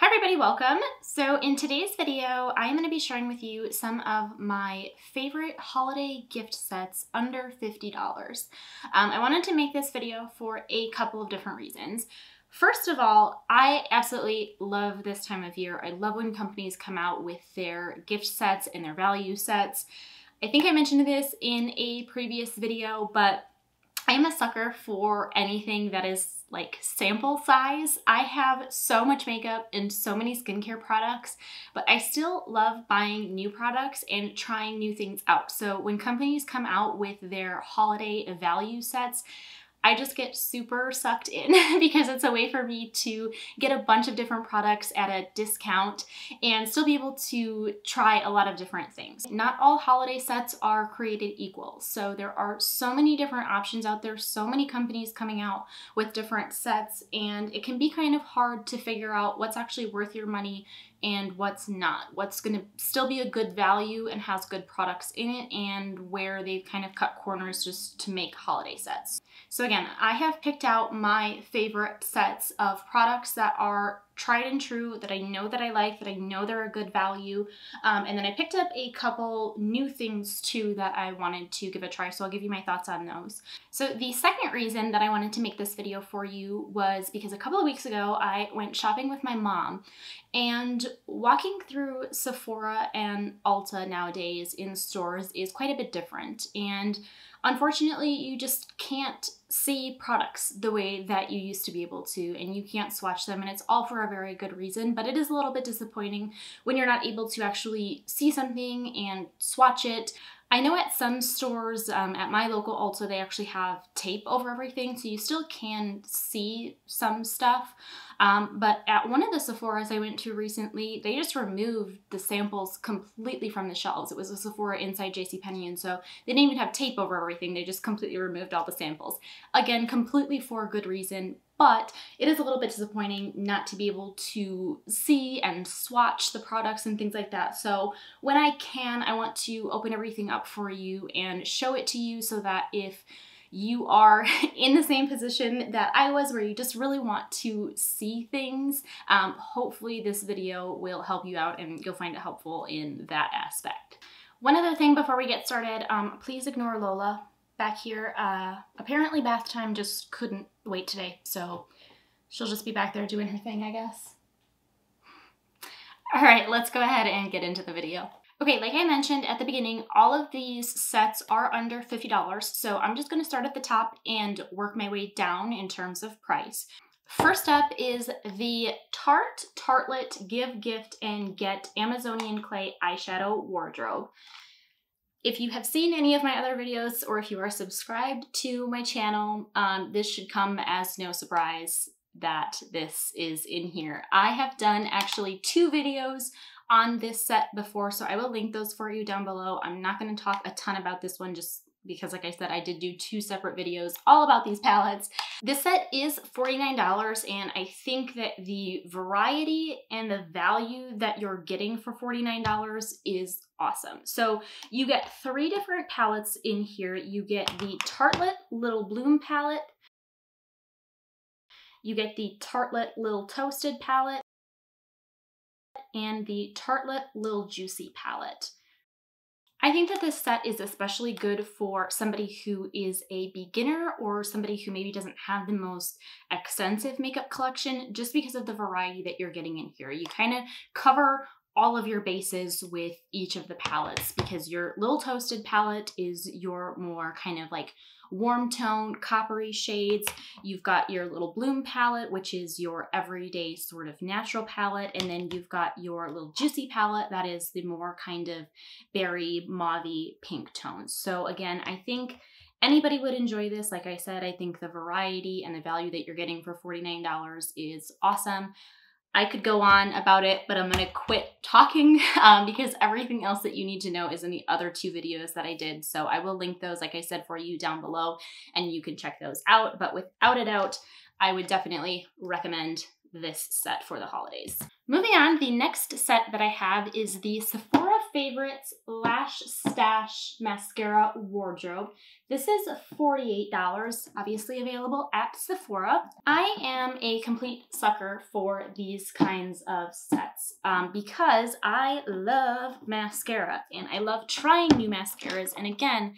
Hi everybody, welcome. So in today's video, I'm going to be sharing with you some of my favorite holiday gift sets under $50. I wanted to make this video for a couple of different reasons. First of all, I absolutely love this time of year. I love when companies come out with their gift sets and their value sets. I think I mentioned this in a previous video, but I am a sucker for anything that is like sample size. I have so much makeup and so many skincare products, but I still love buying new products and trying new things out. So when companies come out with their holiday value sets, I just get super sucked in because it's a way for me to get a bunch of different products at a discount and still be able to try a lot of different things. Not all holiday sets are created equal. So there are so many different options out there, so many companies coming out with different sets, and it can be kind of hard to figure out what's actually worth your money and what's not, what's going to still be a good value and has good products in it, and where they've kind of cut corners just to make holiday sets. So again, I have picked out my favorite sets of products that are tried and true, that I know that I like, that I know they're a good value, and then I picked up a couple new things too that I wanted to give a try, so I'll give you my thoughts on those. So the second reason that I wanted to make this video for you was because a couple of weeks ago I went shopping with my mom, and walking through Sephora and Ulta nowadays in stores is quite a bit different, and unfortunately you just can't see products the way that you used to be able to, and you can't swatch them, and it's all for a very good reason, but it is a little bit disappointing when you're not able to actually see something and swatch it. I know at some stores, at my local Ulta, they actually have tape over everything, so you still can see some stuff. But at one of the Sephoras I went to recently, they just removed the samples completely from the shelves. It was a Sephora inside JCPenny, and so they didn't even have tape over everything. They just completely removed all the samples. Again, completely for a good reason, but it is a little bit disappointing not to be able to see and swatch the products and things like that. So when I can, I want to open everything up for you and show it to you, so that if you are in the same position that I was, where you just really want to see things, hopefully this video will help you out and you'll find it helpful in that aspect. One other thing before we get started, please ignore Lola back here. Apparently bath time just couldn't wait today, so she'll just be back there doing her thing, I guess. All right, let's go ahead and get into the video. Okay, like I mentioned at the beginning, all of these sets are under $50, so I'm just going to start at the top and work my way down in terms of price. First up is the Tarte Tartelette Give, Gift, and Get Amazonian Clay Eyeshadow Wardrobe. If you have seen any of my other videos, or if you are subscribed to my channel, this should come as no surprise that this is in here. I have done actually 2 videos on this set before, so I will link those for you down below. I'm not going to talk a ton about this one just because, like I said, I did do 2 separate videos all about these palettes. This set is $49, and I think that the variety and the value that you're getting for $49 is awesome. So you get 3 different palettes in here. You get the Tartelette Little Bloom palette, you get the Tartelette Little Toasted palette, and the Tartelette Little Juicy palette. I think that this set is especially good for somebody who is a beginner, or somebody who maybe doesn't have the most extensive makeup collection, just because of the variety that you're getting in here. You kind of cover all of your bases with each of the palettes, because your Little Toasted palette is your more kind of like warm tone, coppery shades. You've got your Little Bloom palette, which is your everyday sort of natural palette, and then you've got your Little Juicy palette, that is the more kind of berry, mauvey, pink tones. So again, I think anybody would enjoy this. Like I said, I think the variety and the value that you're getting for $49 is awesome. I could go on about it, but I'm going to quit talking because everything else that you need to know is in the other 2 videos that I did. So I will link those, like I said, for you down below, and you can check those out. But without a doubt, I would definitely recommend this set for the holidays. Moving on, the next set that I have is the Sephora Favorites Lashstash Mascara Wardrobe. This is $48, obviously available at Sephora. I am a complete sucker for these kinds of sets because I love mascara and I love trying new mascaras. And again,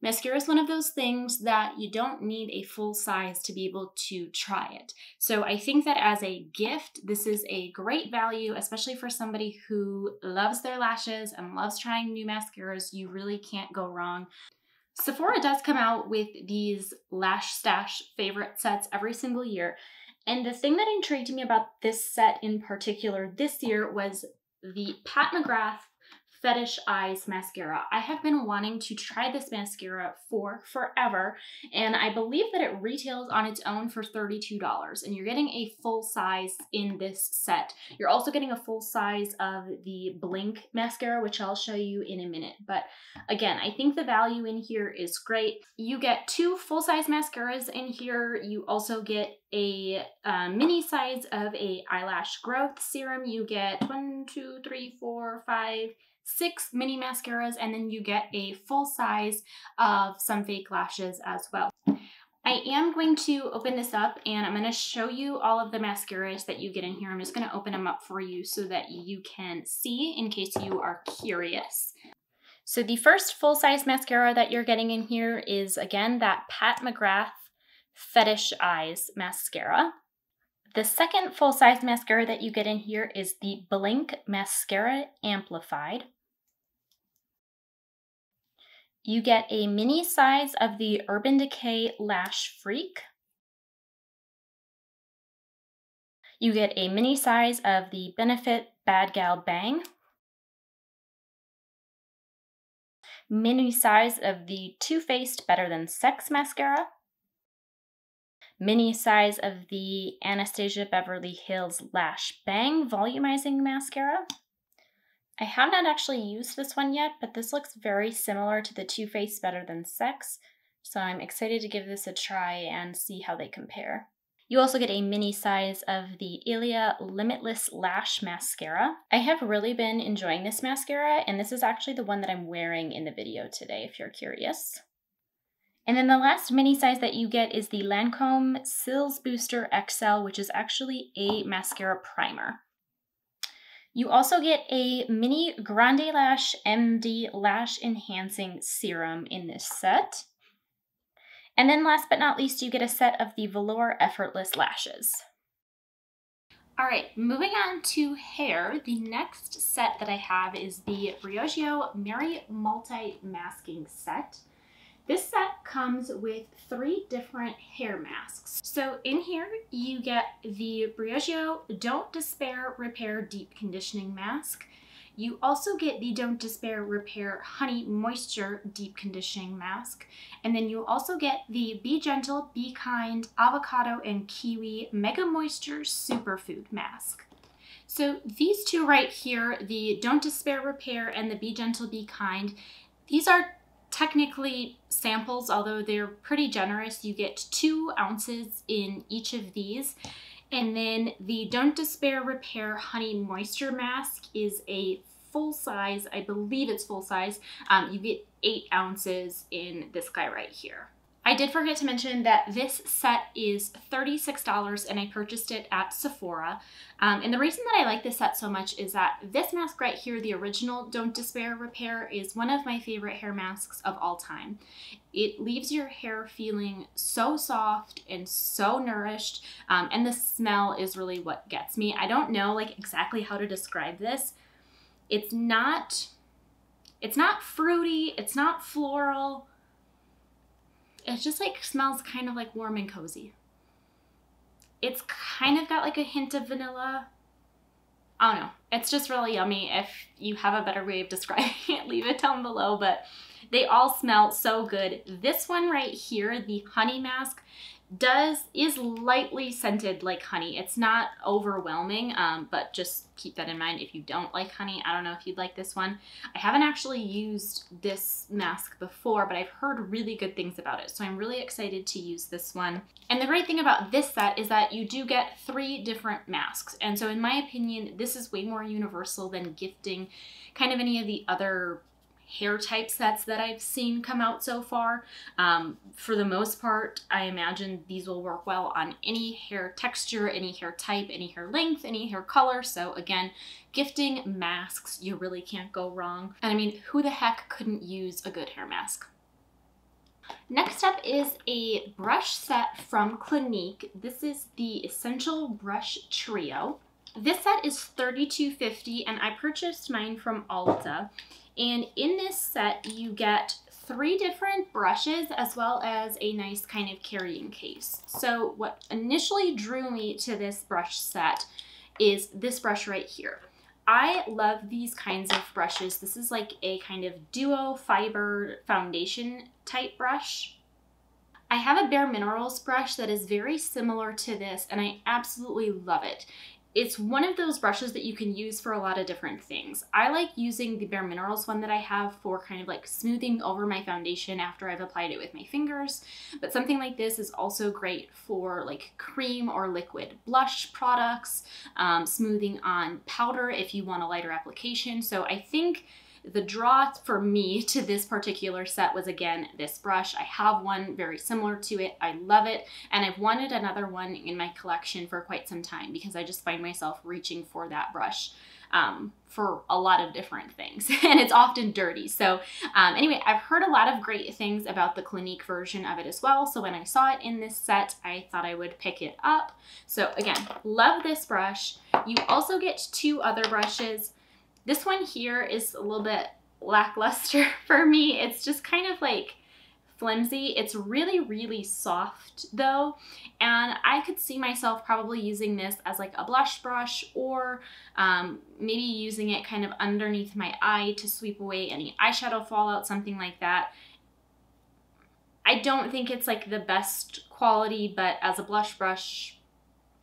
mascara is one of those things that you don't need a full size to be able to try it. So I think that as a gift, this is a great value, especially for somebody who loves their lashes and loves trying new mascaras. You really can't go wrong. Sephora does come out with these Lashstash favorite sets every single year. And the thing that intrigued me about this set in particular this year was the Pat McGrath Fetish Eyes Mascara. I have been wanting to try this mascara for forever, and I believe that it retails on its own for $32, and you're getting a full size in this set. You're also getting a full size of the Blink mascara, which I'll show you in a minute. But again, I think the value in here is great. You get 2 full-size mascaras in here. You also get a mini size of a eyelash growth serum. You get 6 mini mascaras, and then you get a full size of some fake lashes as well. I am going to open this up and I'm going to show you all of the mascaras that you get in here. I'm just going to open them up for you so that you can see in case you are curious. So the first full-size mascara that you're getting in here is, again, that Pat McGrath Fetish Eyes Mascara. The second full-size mascara that you get in here is the Blink Mascara Amplified. You get a mini size of the Urban Decay Lash Freak. You get a mini size of the Benefit Bad Gal Bang. Mini size of the Too Faced Better Than Sex Mascara. Mini size of the Anastasia Beverly Hills Lash Bang Volumizing Mascara. I have not actually used this one yet, but this looks very similar to the Too Faced Better Than Sex, so I'm excited to give this a try and see how they compare. You also get a mini size of the Ilia Limitless Lash Mascara. I have really been enjoying this mascara, and this is actually the one that I'm wearing in the video today, if you're curious. And then the last mini size that you get is the Lancome Cils Booster XL, which is actually a mascara primer. You also get a mini Grande Lash MD Lash Enhancing Serum in this set. And then last but not least, you get a set of the Velour Effortless Lashes. All right, moving on to hair, the next set that I have is the Briogeo Merry Multi-Masking Set. This set comes with 3 different hair masks. So in here, you get the Briogeo Don't Despair Repair Deep Conditioning Mask. You also get the Don't Despair Repair Honey Moisture Deep Conditioning Mask. And then you also get the Be Gentle, Be Kind Avocado and Kiwi Mega Moisture Superfood Mask. So these 2 right here, the Don't Despair Repair and the Be Gentle, Be Kind, these are technically samples, although they're pretty generous. You get 2 ounces in each of these. And then the Don't Despair Repair Honey Moisture Mask is a full size, I believe it's full size. You get 8 ounces in this guy right here. I did forget to mention that this set is $36 and I purchased it at Sephora. And the reason that I like this set so much is that this mask right here, the original Don't Despair Repair, is one of my favorite hair masks of all time. It leaves your hair feeling so soft and so nourished, and the smell is really what gets me. I don't know like exactly how to describe this. It's not fruity, it's not floral. It just like smells kind of like warm and cozy. It's kind of got like a hint of vanilla. I don't know. It's just really yummy. If you have a better way of describing it, leave it down below, but they all smell so good. This one right here, the honey mask, is lightly scented like honey. It's not overwhelming, but just keep that in mind if you don't like honey. I don't know if you'd like this one. I haven't actually used this mask before, but I've heard really good things about it, so I'm really excited to use this one. And the great thing about this set is that you do get 3 different masks, and so in my opinion, this is way more universal than gifting kind of any of the other hair type sets that I've seen come out so far. For the most part, I imagine these will work well on any hair texture, any hair type, any hair length, any hair color. So again, gifting masks, you really can't go wrong. And I mean, who the heck couldn't use a good hair mask? Next up is a brush set from Clinique. This is the Essential Brush Trio. This set is $32.50 and I purchased mine from Ulta. And in this set, you get 3 different brushes as well as a nice kind of carrying case. So what initially drew me to this brush set is this brush right here. I love these kinds of brushes. This is like a kind of duo fiber foundation type brush. I have a bareMinerals brush that is very similar to this and I absolutely love it. It's one of those brushes that you can use for a lot of different things. I like using the bareMinerals one that I have for kind of like smoothing over my foundation after I've applied it with my fingers. But something like this is also great for like cream or liquid blush products, smoothing on powder if you want a lighter application. So I think the draw for me to this particular set was, again, this brush. I have one very similar to it. I love it. And I've wanted another one in my collection for quite some time because I just find myself reaching for that brush for a lot of different things. And it's often dirty. So anyway, I've heard a lot of great things about the Clinique version of it as well. So when I saw it in this set, I thought I would pick it up. So again, love this brush. You also get 2 other brushes. This one here is a little bit lackluster for me. It's just kind of like flimsy. It's really, really soft though. And I could see myself probably using this as like a blush brush or maybe using it kind of underneath my eye to sweep away any eyeshadow fallout, something like that. I don't think it's like the best quality, but as a blush brush,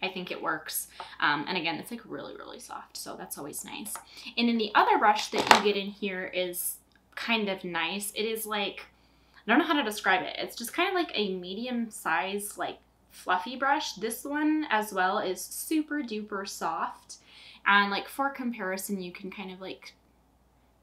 I think it works. And again, it's like really, really soft, so that's always nice. And then the other brush that you get in here is kind of nice. It is like, I don't know how to describe it. It's just kind of like a medium size, like fluffy brush. This one as well is super duper soft. And like for comparison, you can kind of like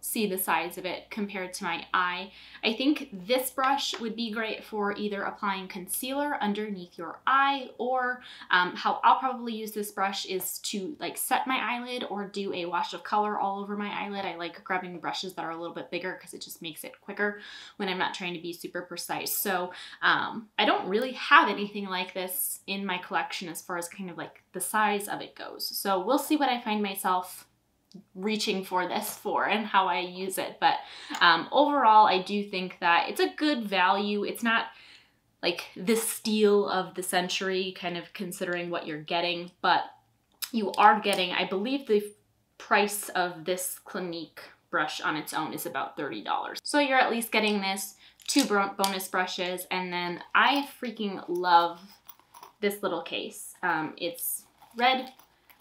see the size of it compared to my eye. I think this brush would be great for either applying concealer underneath your eye, or how I'll probably use this brush is to like set my eyelid or do a wash of color all over my eyelid. I like grabbing brushes that are a little bit bigger because it just makes it quicker when I'm not trying to be super precise. So I don't really have anything like this in my collection as far as kind of like the size of it goes. So we'll see what I find myself reaching for this for and how I use it. But overall, I do think that it's a good value. It's not like the steal of the century, kind of considering what you're getting, but you are getting, I believe the price of this Clinique brush on its own is about $30. So you're at least getting this, 2 bonus brushes, and then I freaking love this little case. It's red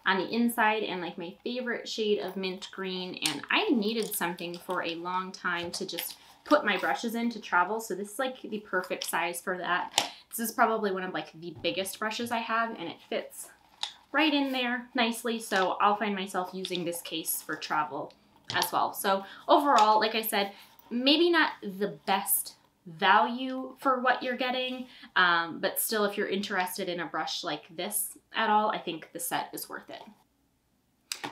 on the inside and like my favorite shade of mint green, and I needed something for a long time to just put my brushes in to travel, so this is like the perfect size for that. This is probably one of like the biggest brushes I have, and it fits right in there nicely, so I'll find myself using this case for travel as well. So overall, like I said, maybe not the best value for what you're getting, but still, if you're interested in a brush like this at all, I think the set is worth it.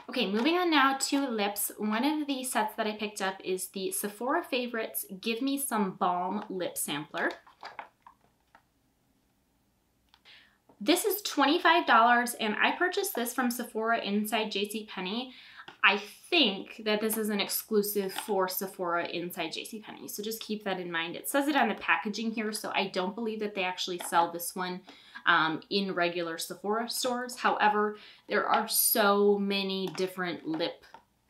Okay, moving on now to lips. One of the sets that I picked up is the Sephora Favorites Give Me Some Balm Lip Sampler. This is $25, and I purchased this from Sephora inside JCPenny. I think that this is an exclusive for Sephora inside JCPenny, so just keep that in mind. It says it on the packaging here, so I don't believe that they actually sell this one in regular Sephora stores. However, there are so many different lip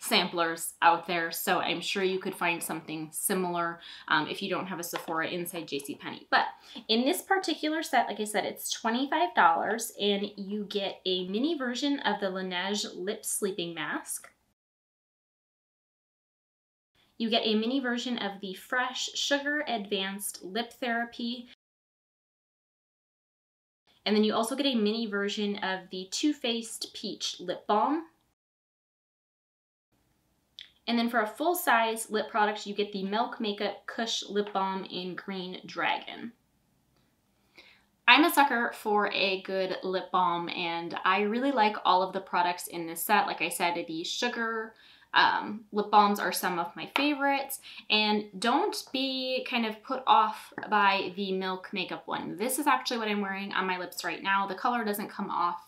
samplers out there, so I'm sure you could find something similar if you don't have a Sephora inside JCPenny. But in this particular set, like I said, it's $25, and you get a mini version of the Laneige Lip Sleeping Mask. You get a mini version of the Fresh Sugar Advanced Lip Therapy. And then you also get a mini version of the Too Faced Peach Lip Balm. And then for a full-size lip product, you get the Milk Makeup Kush Lip Balm in Green Dragon. I'm a sucker for a good lip balm, and I really like all of the products in this set. Like I said, the sugar lip balms are some of my favorites, and don't be kind of put off by the Milk Makeup one. This is actually what I'm wearing on my lips right now. The color doesn't come off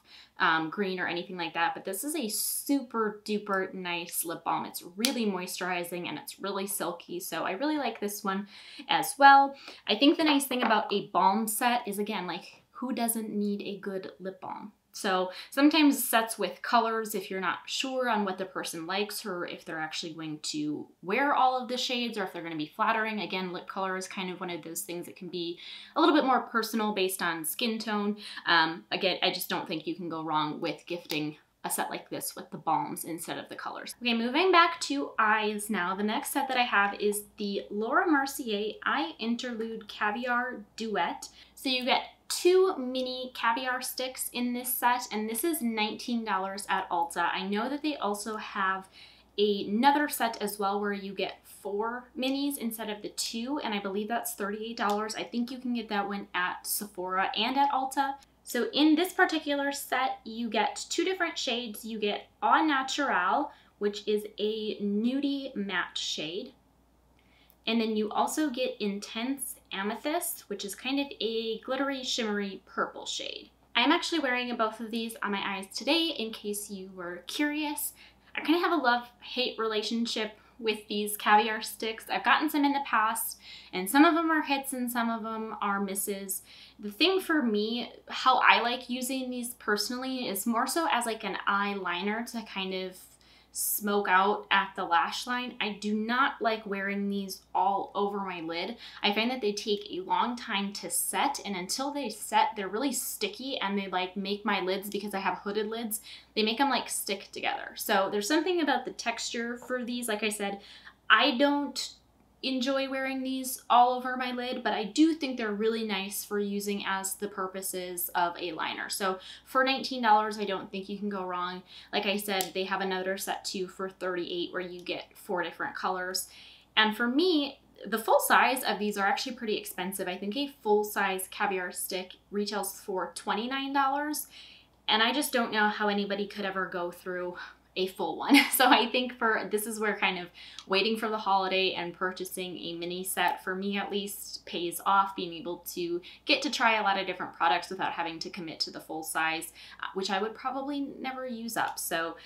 green or anything like that, but this is a super duper nice lip balm. It's really moisturizing and it's really silky, so I really like this one as well. I think the nice thing about a balm set is, again, like, who doesn't need a good lip balm? So sometimes sets with colors, if you're not sure on what the person likes or if they're actually going to wear all of the shades or if they're going to be flattering. Again, lip color is kind of one of those things that can be a little bit more personal based on skin tone. Again, I just don't think you can go wrong with gifting a set like this with the balms instead of the colors. Okay, moving back to eyes now. The next set that I have is the Laura Mercier Eye Interlude Caviar Duet. So you get 2 mini caviar sticks in this set, and this is $19 at Ulta. I know that they also have another set as well where you get 4 minis instead of the 2, and I believe that's $38. I think you can get that one at Sephora and at Ulta. So in this particular set, you get 2 different shades. You get Au Naturel, which is a nudie matte shade. And then you also get Intense Amethyst, which is kind of a glittery, shimmery purple shade. I'm actually wearing both of these on my eyes today in case you were curious. I kind of have a love-hate relationship with these caviar sticks. I've gotten some in the past, and some of them are hits and some of them are misses. The thing for me, how I like using these personally, is more so as like an eyeliner to kind of smoke out at the lash line. I do not like wearing these all over my lid. I find that they take a long time to set, and until they set, they're really sticky, and they like make my lids, because I have hooded lids, they make them like stick together. So there's something about the texture for these. Like I said, I don't enjoy wearing these all over my lid, but I do think they're really nice for using as the purposes of a liner. So for $19, I don't think you can go wrong. Like I said, they have another set too for $38 where you get 4 different colors. And for me, the full size of these are actually pretty expensive. I think a full size caviar stick retails for $29, and I just don't know how anybody could ever go through a full one. So I think this is where kind of waiting for the holiday and purchasing a mini set, for me at least, pays off, being able to get to try a lot of different products without having to commit to the full size, which I would probably never use up. So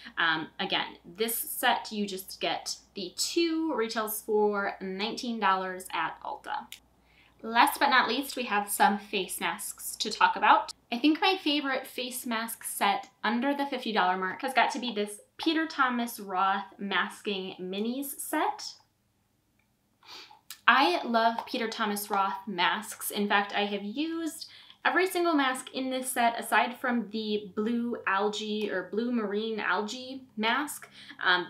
again, this set you just get the 2, retails for $19 at Ulta. Last but not least, we have some face masks to talk about. I think my favorite face mask set under the $50 mark has got to be this Peter Thomas Roth Masking Minis set. I love Peter Thomas Roth masks. In fact, I have used every single mask in this set aside from the blue algae or blue marine algae mask.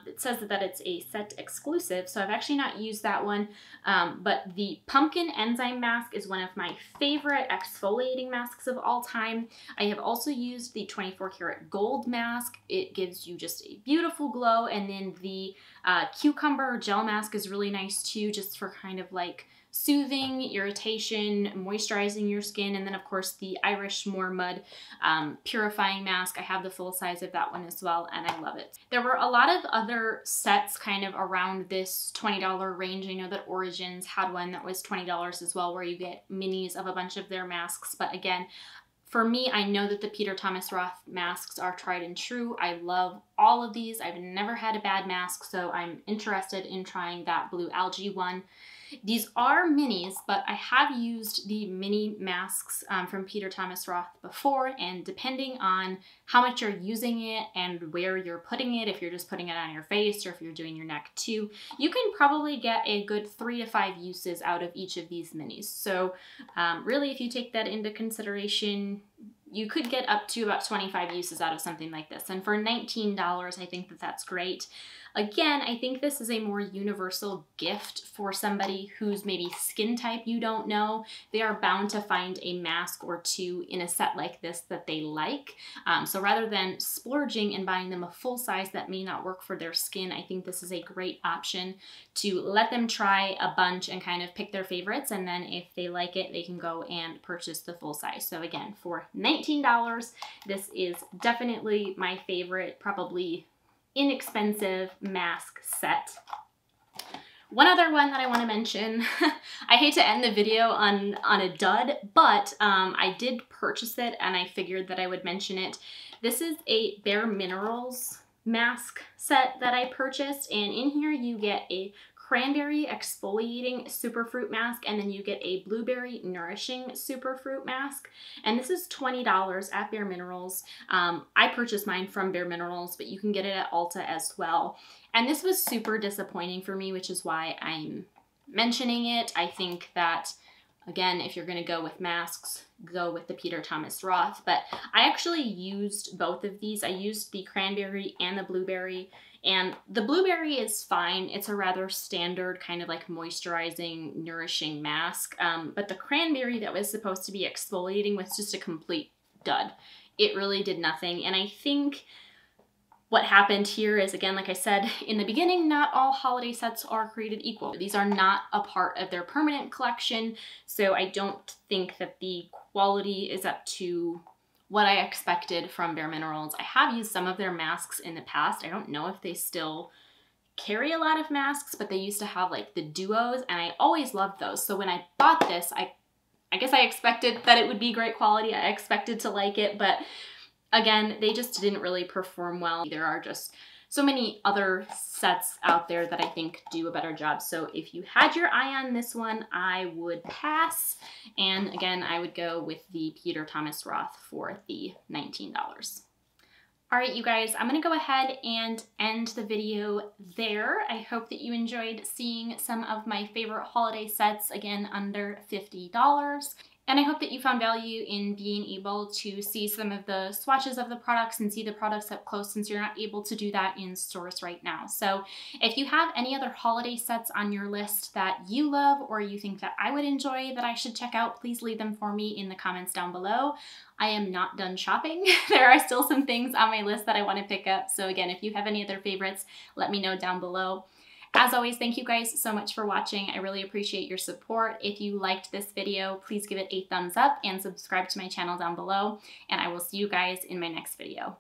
It says that it's a set exclusive, so I've actually not used that one. But the pumpkin enzyme mask is one of my favorite exfoliating masks of all time. I have also used the 24 karat gold mask. It gives you just a beautiful glow. And then the cucumber gel mask is really nice too, just for kind of like soothing irritation, moisturizing your skin. And then of course the Irish Moor Mud purifying mask. I have the full size of that one as well, and I love it. There were a lot of other sets kind of around this $20 range. I know that Origins had one that was $20 as well, where you get minis of a bunch of their masks. But again, for me, I know that the Peter Thomas Roth masks are tried and true. I love all of these. I've never had a bad mask, so I'm interested in trying that blue algae one. These are minis, but I have used the mini masks from Peter Thomas Roth before, and depending on how much you're using it and where you're putting it, if you're just putting it on your face or if you're doing your neck too, you can probably get a good 3 to 5 uses out of each of these minis. So really, if you take that into consideration, you could get up to about 25 uses out of something like this. And for $19, I think that that's great. Again, I think this is a more universal gift for somebody who's maybe skin type you don't know. They are bound to find a mask or two in a set like this that they like. So rather than splurging and buying them a full size that may not work for their skin, I think this is a great option to let them try a bunch and kind of pick their favorites. And then if they like it, they can go and purchase the full size. So again, for $19, this is definitely my favorite, probably inexpensive mask set. One other one that I want to mention, I hate to end the video on a dud, but I did purchase it and I figured that I would mention it. This is a bareMinerals mask set that I purchased, and in here you get a cranberry exfoliating superfruit mask, and then you get a blueberry nourishing superfruit mask, and this is $20 at bareMinerals. I purchased mine from bareMinerals, but you can get it at Ulta as well. And this was super disappointing for me, which is why I'm mentioning it. I think that, again, if you're gonna go with masks, go with the Peter Thomas Roth. But I actually used both of these. I used the cranberry and the blueberry. And the blueberry is fine. It's a rather standard kind of like moisturizing, nourishing mask. But the cranberry that was supposed to be exfoliating was just a complete dud. It really did nothing. And I think what happened here is, again, like I said in the beginning, not all holiday sets are created equal. These are not a part of their permanent collection. So I don't think that the quality is up to what I expected from bareMinerals. I have used some of their masks in the past. I don't know if they still carry a lot of masks, but they used to have like the duos, and I always loved those. So when I bought this, I guess I expected that it would be great quality. I expected to like it, but again, they just didn't really perform well. There are just so many other sets out there that I think do a better job. So if you had your eye on this one, I would pass. And again, I would go with the Peter Thomas Roth for the $19. All right, you guys, I'm gonna go ahead and end the video there. I hope that you enjoyed seeing some of my favorite holiday sets, again, under $50. And I hope that you found value in being able to see some of the swatches of the products and see the products up close, since you're not able to do that in stores right now. So if you have any other holiday sets on your list that you love or you think that I would enjoy that I should check out, please leave them for me in the comments down below. I am not done shopping. There are still some things on my list that I want to pick up. So again, if you have any other favorites, let me know down below. As always, thank you guys so much for watching. I really appreciate your support. If you liked this video, please give it a thumbs up and subscribe to my channel down below. And I will see you guys in my next video.